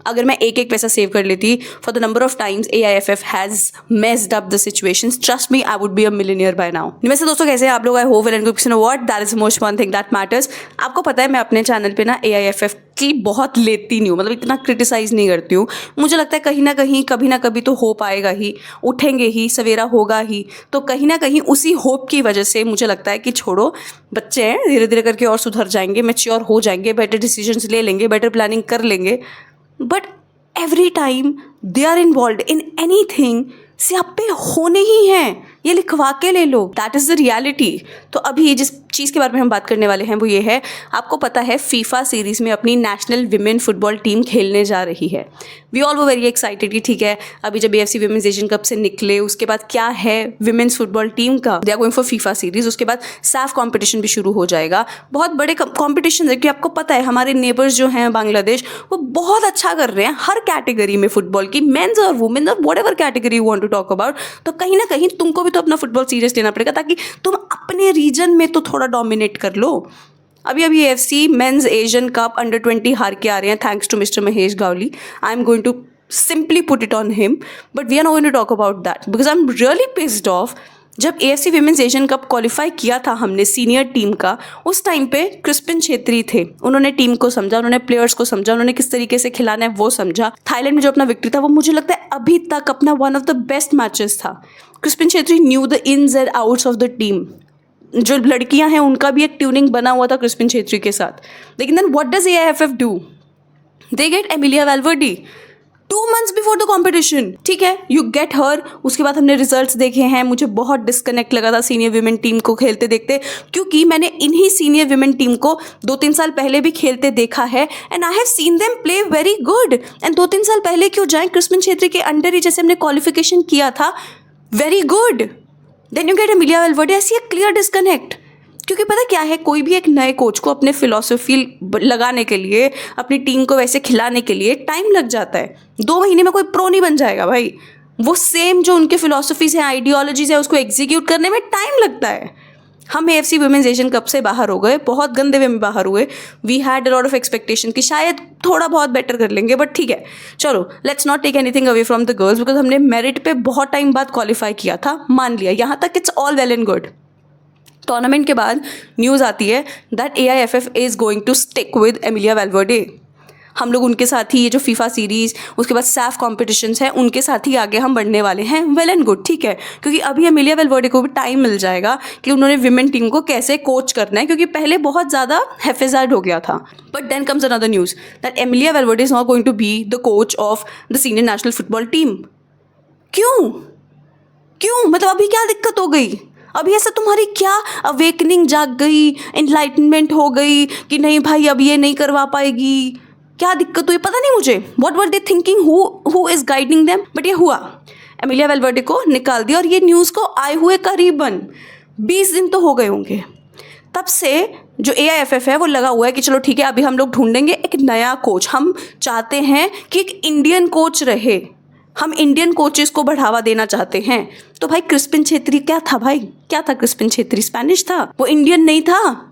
अगर मैं एक एक पैसा सेव कर लेती for the number of times AIFF has messed up the situations, trust me I would be a millionaire by now. वैसे दोस्तों कैसे हैं आप लोग? I hope well and good. You know what, that is most one thing that matters. आपको पता है मैं अपने चैनल पे ना AIFF की बहुत लेती नहीं हूँ, मतलब इतना क्रिटिसाइज नहीं करती हूँ। मुझे लगता है कहीं ना कहीं कभी ना कभी तो होप आएगा ही, उठेंगे ही, सवेरा होगा ही। तो कहीं ना कहीं उसी होप की वजह से मुझे लगता है कि छोड़ो, बच्चे हैं, धीरे धीरे करके और सुधर जाएंगे, मैच्योर हो जाएंगे, बेटर डिसीजंस ले लेंगे, बेटर प्लानिंग कर लेंगे। But every time they are involve in anything, सियापे होने ही हैं, ये लिखवा के ले लो, दैट इज़ द रियलिटी। तो अभी जिस चीज़ के बारे में हम बात करने वाले हैं वो ये है, आपको पता है फीफा सीरीज़ में अपनी नेशनल विमेन फुटबॉल टीम खेलने जा रही है। वी ऑल वो वेरी एक्साइटेड कि ठीक है, अभी जब AFC विमेंस एशियन कप से निकले उसके बाद क्या है विमेंस फुटबॉल टीम का, they are going for FIFA series. उसके बाद SAF कॉम्पिटिशन भी शुरू हो जाएगा। बहुत बड़े कॉम्पिटिशन है कि आपको पता है हमारे नेबर्स जो हैं बांग्लादेश, वो बहुत अच्छा कर रहे हैं हर कैटेगरी में फुटबॉल की, मेंस और वुमेन और whatever category you want to talk about. तो कहीं ना कहीं तुमको भी तो अपना फुटबॉल सीरियस लेना पड़ेगा ताकि तुम अपने रीजन में तो थोड़ा डोमिनेट कर लो। अभी AFC men's Asian cup under 20 हार के आ रहे हैं, thanks to mister Mahesh Gawli. I am going to simply put it on him, but we are not going to talk about that because I'm really pissed off। जब AFC women's Asian cup qualify किया था हमने senior team का, उस time पे Crispin Chhetri थे, उन्होंने team को समझा, उन्होंने प्लेयर्स को समझा, उन्होंने किस तरीके से खिलाना है वो समझा। थाईलैंड में जो अपना विक्ट्री था वो मुझे लगता है अभी तक अपना one of the best matches था। Crispin Chhetri knew the ins and outs of the team. जो लड़कियां हैं उनका भी एक ट्यूनिंग बना हुआ था क्रिस्पिन छेत्री के साथ। लेकिन then what does AIFF do? They get Amelia Valverde 2 months before the competition. ठीक है, यू गेट हर। उसके बाद हमने रिजल्ट्स देखे हैं, मुझे बहुत डिस्कनेक्ट लगा था सीनियर विमेन टीम को खेलते देखते, क्योंकि मैंने इन्हीं सीनियर विमेन टीम को 2-3 साल पहले भी खेलते देखा है and I have seen them play very good. And 2-3 साल पहले क्यों जाएं, क्रिस्पिन छेत्री के अंडर ही जैसे हमने क्वालिफिकेशन किया था, very good. Then you get Amelia Valverde. ऐसी एक क्लियर डिस्कनेक्ट, क्योंकि पता क्या है, कोई भी एक नए कोच को अपने फिलॉसफी लगाने के लिए, अपनी टीम को वैसे खिलाने के लिए टाइम लग जाता है। 2 महीने में कोई प्रो नहीं बन जाएगा भाई। वो सेम जो उनके फिलॉसफीज हैं, आइडियोलॉजीज है, उसको एग्जीक्यूट करने में टाइम लगता है। हम AFC विमेंस एशियन कप से बाहर हो गए, बहुत गंदे वे में बाहर हुए। We had a lot of expectation कि शायद थोड़ा बहुत बेटर कर लेंगे, बट ठीक है, चलो let's not take anything away from the girls, because हमने मेरिट पे बहुत टाइम बाद क्वालिफाई किया था, मान लिया, यहाँ तक it's all well and good. Tournament के बाद न्यूज़ आती है that AIFF is going to stick with Emilia Valverde. हम लोग उनके साथ ही ये जो फीफा सीरीज़, उसके बाद SAF कॉम्पिटिशन्स हैं, उनके साथ ही आगे हम बढ़ने वाले हैं। वेल एंड गुड, ठीक है, क्योंकि अभी एमिलिया वेलवर्डे को भी टाइम मिल जाएगा कि उन्होंने विमेन टीम को कैसे कोच करना है, क्योंकि पहले बहुत ज़्यादा हेफेजार्ड हो गया था। But then comes another news that Emilia Valverde is not going to be the coach of the senior national football team. क्यों क्यों, मतलब अभी क्या दिक्कत हो गई? अभी ऐसा तुम्हारी क्या अवेकनिंग जाग गई, एनलाइटनमेंट हो गई कि नहीं भाई अब ये नहीं करवा पाएगी? क्या दिक्कत हुई पता नहीं मुझे। What were they thinking, who is guiding them? But ये हुआ, एमिलिया वेलवर्डे को निकाल दिया। और ये न्यूज़ को आए हुए करीबन 20 दिन तो हो गए होंगे। तब से जो AIFF है वो लगा हुआ है कि चलो ठीक है, अभी हम लोग ढूंढेंगे एक नया कोच। हम चाहते हैं कि एक इंडियन कोच रहे, हम इंडियन कोचेस को बढ़ावा देना चाहते हैं। तो भाई क्रिस्पिन छेत्री क्या था भाई, क्या था क्रिस्पिन छेत्री? स्पेनिश था, वो इंडियन नहीं था।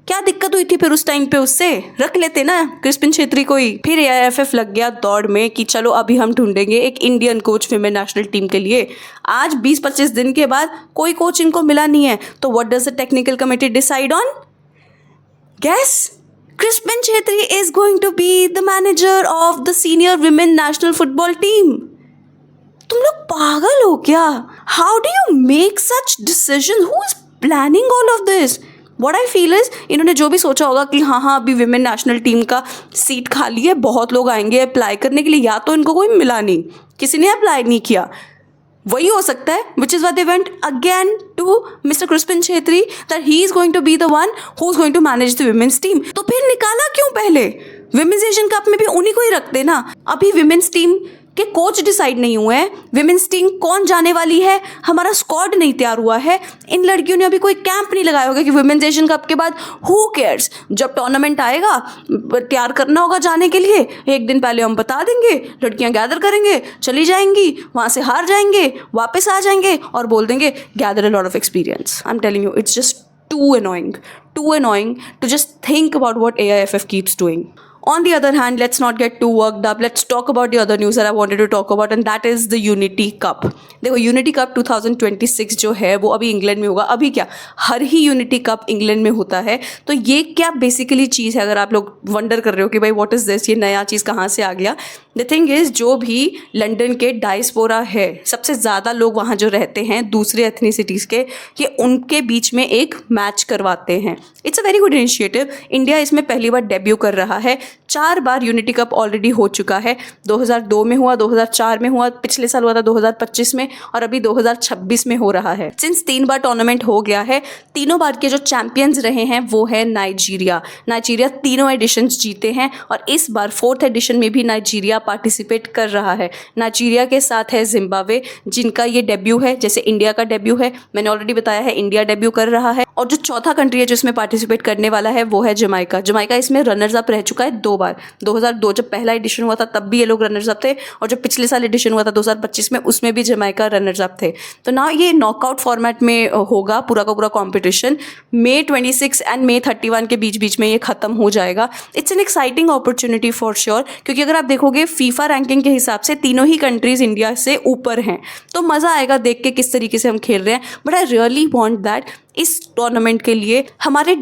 क्या दिक्कत हुई थी फिर उस टाइम पे? उससे रख लेते ना क्रिस्पिन छेत्री को ही। फिर AIFF लग गया दौड़ में कि चलो अभी हम ढूंढेंगे एक Indian coach women national team के लिए। आज 20-25 दिन के बाद कोई कोच इनको मिला नहीं है। तो what does the technical committee decide on? Guess, Crispin Chhetri is going to be the manager of the senior women national football team. तुम लोग पागल हो क्या? How do you make such decision? Who is planning all of this? What I feel is, इन्होंने जो भी सोचा होगा कि हाँ अभी विमेन नेशनल टीम का सीट खाली है, बहुत लोग आएंगे अप्लाई करने के लिए, या तो इनको कोई मिला नहीं, किसी ने अप्लाई नहीं किया, वही हो सकता है, which is why they went again to mister Crispin Chhetri that he is going to be the one who is going to manage the women's team. तो फिर निकाला क्यों पहले? विमेन्स एशियन कप में भी उन्हीं को ही रखते ना। अभी विमेन्स टीम के कोच डिसाइड नहीं हुए हैं, विमेन्स टीम कौन जाने वाली है, हमारा स्क्वाड नहीं तैयार हुआ है। इन लड़कियों ने अभी कोई कैंप नहीं लगाया होगा कि विमेन्स एशियन कप के बाद हु केयर्स, जब टूर्नामेंट आएगा तैयार करना होगा जाने के लिए, एक दिन पहले हम बता देंगे, लड़कियां गैदर करेंगे, चली जाएंगी, वहाँ से हार जाएंगे, वापस आ जाएंगे और बोल देंगे gather a lot of experience. I am telling you, it's just too annoying to just think about what AIFF keeps doing. On the other hand, let's not get too worked up. Let's talk about the other news that I wanted to talk about, and that is the Unity Cup. देखो unity cup 2026 जो है वो अभी England में होगा. अभी क्या, हर ही unity cup England में होता है. तो ये क्या बेसिकली चीज़ है, अगर आप लोग वंडर कर रहे हो कि भाई व्हाट इज़ दिस, ये नया चीज़ कहाँ से आ गया. द थिंग इज़, जो भी लंदन के डायस्पोरा है, सबसे ज़्यादा लोग वहाँ जो रहते हैं दूसरे एथनिसिटीज़ के, ये उनके बीच में एक मैच करवाते हैं. It's a very good initiative. India इसमें पहली बार डेब्यू कर रहा है. 4 बार यूनिटी कप ऑलरेडी हो चुका है. 2002 में हुआ, 2004 में हुआ, पिछले साल हुआ था 2025 में, और अभी 2026 में हो रहा है. सिंस 3 बार टूर्नामेंट हो गया है, तीनों बार के जो चैंपियंस रहे हैं वो है नाइजीरिया. नाइजीरिया तीनों एडिशंस जीते हैं, और इस बार 4th एडिशन में भी नाइजीरिया पार्टिसिपेट कर रहा है. नाइजीरिया के साथ है जिम्बाब्वे, जिनका ये डेब्यू है, जैसे इंडिया का डेब्यू है. मैंने ऑलरेडी बताया है इंडिया डेब्यू कर रहा है. और जो चौथा कंट्री है जो इसमें पार्टिसिपेट करने वाला है वो है जमाइका. जमाइका इसमें रनर्स अप रह चुका है 2 बार. 2002 जब पहला एडिशन हुआ था तब भी ये लोग रनर्स अप थे, और जो पिछले साल एडिशन हुआ था 2025 में, उसमें भी जमाइका रनर्स अप थे. तो ना ये नॉकआउट फॉर्मेट में होगा पूरा का पूरा कॉम्पिटिशन. May 26 एंड May 31 के बीच बीच में ये खत्म हो जाएगा. It's an exciting opportunity for sure, क्योंकि अगर आप देखोगे फीफा रैंकिंग के हिसाब से तीनों ही कंट्रीज इंडिया से ऊपर हैं. तो मज़ा आएगा देख के किस तरीके से हम खेल रहे हैं. But I really want that इस टूर्नामेंट के लिए हमारे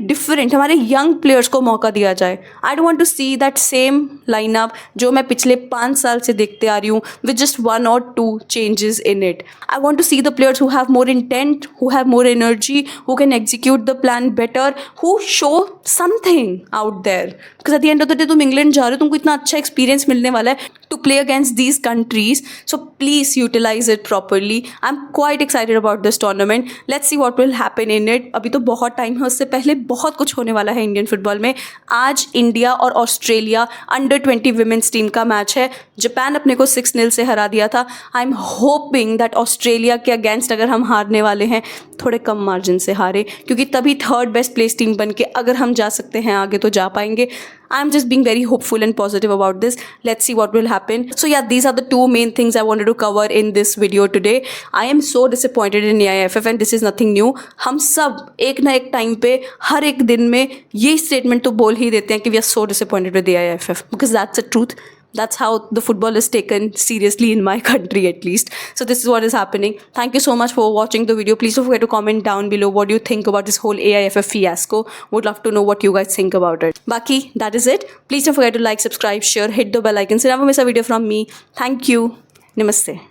यंग प्लेयर्स को मौका दिया जाए. I don't want to see that same lineup जो मैं पिछले 5 साल से देखते आ रही हूँ, with just 1 or 2 changes in it. I want to see the players who have more intent, who have more energy, who can execute the plan better, who show something out there. Because at the end of the day तुम England जा रहे हो, तुमको इतना अच्छा experience मिलने वाला है to play against these countries. So please utilize it properly. I am quite excited about this tournament. Let's see what will happen in it. अभी तो बहुत टाइम है, उससे पहले बहुत कुछ होने वाला है इंडियन फुटबॉल में. आज इंडिया और ऑस्ट्रेलिया अंडर-20 विमेंस टीम का मैच है. जापान अपने को 6-0 से हरा दिया था. I am hoping that Australia के अगेंस्ट अगर हम हारने वाले हैं, थोड़े कम मार्जिन से हारे, क्योंकि तभी 3rd बेस्ट प्लेस टीम बन के अगर हम जा सकते हैं आगे तो जा पाएंगे. I'm just being very hopeful and positive about this. Let's see what will happen. So yeah, these are the 2 main things I wanted to cover in this video today. I am so disappointed in AIFF and this is nothing new. हम सब एक ना एक time पे हर एक दिन में ये स्टेटमेंट तो बोल ही देते हैं कि we are so disappointed with the AIFF, because that's the truth. That's how the football is taken seriously in my country at least. So this is what is happening. Thank you so much for watching the video. Please don't forget to comment down below what you think about this whole AIFF fiasco. Would love to know what you guys think about it. Baki, that is it. Please don't forget to like, subscribe, share, hit the bell icon so you never miss a video from me. Thank you. Namaste.